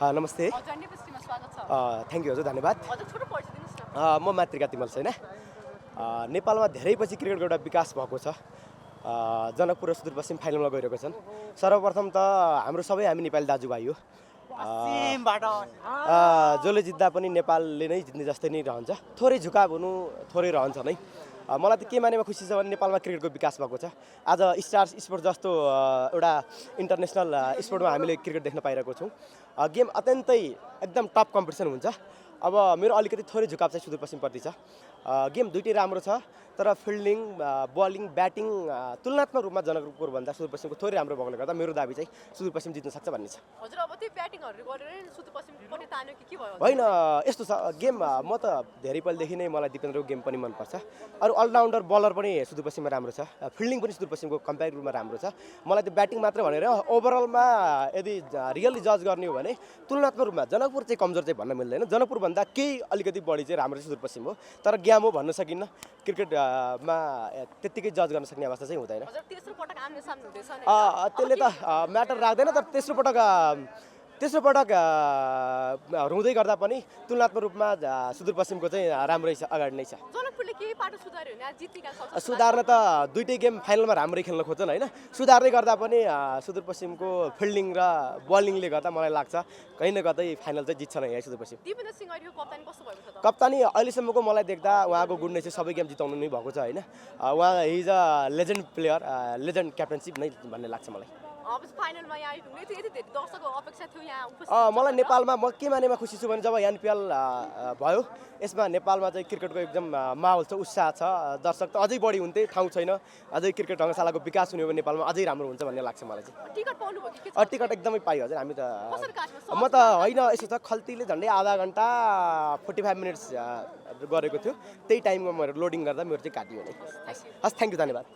नमस्ते। Thank you हजुर, धन्यवाद। म मातृका तिमल छैन। नेपालमा धेरै पछि क्रिकेटको एउटा विकास भएको छ। जनकपुर र सुदूरपश्चिम फाइनलमा गइरहेको छन्। सर्वप्रथम त हामी नेपाली दाजुभाइ हो। जसले जित्दा पनि नेपालले नै जित्ने जस्तै नै रहन्छ। थोरै झुकाव हुनु थोरै रहन्छ नै। मलाई त के मानेमा खुसी छ भने नेपालमा क्रिकेटको विकास भएको छ। आज स्टार्स स्पोर्ट जस्तो एउटा इन्टरनेसनल स्पोर्टमा हामीले क्रिकेट देख्न पाइरहेको छौँ। गेम अत्यन्तै एकदम टप कम्पिटिसन हुन्छ। अब मेरो अलिकति थोरै झुकाव चाहिँ सुदूरपश्चिमप्रति छ। गेम दुइटै राम्रो छ, तर फिल्डिङ, बलिङ, ब्याटिङ तुलनात्मक रूपमा जनकपुरभन्दा सुदूरपश्चिमको थोरै राम्रो भएकोले गर्दा मेरो दाबी चाहिँ सुदूरपश्चिम जित्न सक्छ भन्ने छ। हजुर, अब त्यो ब्याटिङहरु गरेर सुदूरपश्चिमपट्टि तान्यो कि के भयो? होइन, यस्तो छ गेम। म त धेरै पहिलेदेखि नै मलाई दिपेन्द्रको गेम पनि मनपर्छ। अरू अलराउन्डर बलर पनि सुदूरपश्चिममा राम्रो छ। फिल्डिङ पनि सुदूरपश्चिमको कम्पेरिटिभमा राम्रो छ। मलाई त्यो ब्याटिङ मात्र भनेर ओभरअलमा यदि रियल्ली जज गर्ने हो भने तुलनात्मक रूपमा जनकपुर चाहिँ कमजोर चाहिँ भन्न मिल्दैन। जनकपुरभन्दा केही अलिकति बढी चाहिँ राम्रो चाहिँ सुदूरपश्चिम हो। तर गेम हो भन्न सकिन्न। क्रिकेटमा त्यत्तिकै जज गर्न सक्ने अवस्था चाहिँ हुँदैन। त्यसले त म्याटर राख्दैन। तर तेस्रो पटक रुँदै गर्दा पनि तुलनात्मक रूपमा सुदूरपश्चिमको चाहिँ राम्रै छ, अगाडि नै छ। जनकपुरले केही पाटो सुधार्यो भने जित्ने सक्छ? सुधार्न त दुइटै गेम फाइनलमा राम्रै खेल्न खोज्छन् होइन। सुधार्दै गर्दा पनि सुदूरपश्चिमको फिल्डिङ र बलिङले गर्दा मलाई लाग्छ कहीँ न कतै फाइनल चाहिँ जित्छ नै यहाँ सुदूरपश्चिम। दिपेन्द्र सिंह अहिलेको कप्तानी कस्तो भएको छ त? कप्तानी अहिलेसम्मको मलाई देख्दा उहाँको गुडनेस चाहिँ सबै गेम जिताउनु नै भएको छ होइन। उहाँ is a legend player, legend captainship नै भन्ने लाग्छ मलाई। फाइनलमा यहाँ आइपुग्ने थियो, यति धेरै दर्शकको अपेक्षा थियो यहाँ उपस्थित। मलाई नेपालमा म के मानेमा खुसी छु भने जब NPL भयो, यसमा नेपालमा चाहिँ क्रिकेटको एकदम माहौल छ, उत्साह छ। दर्शक त अझै बढी हुन्थे, ठाउँ छैन। अझै क्रिकेट रङ्गशालाको विकास हुने हो भने नेपालमा अझै राम्रो हुन्छ भन्ने लाग्छ मलाई चाहिँ। टिकट पाउनुभयो कि? टिकट एकदमै पाइयो हजुर। हामी त म त होइन, यसो छ खल्तीले झन्डै आधा घन्टा 45 मिनट्स गरेको थियो। त्यही टाइममा मेरो लोडिङ गर्दा मेरो चाहिँ काटियो नै। हस्, थ्याङ्क यू, धन्यवाद।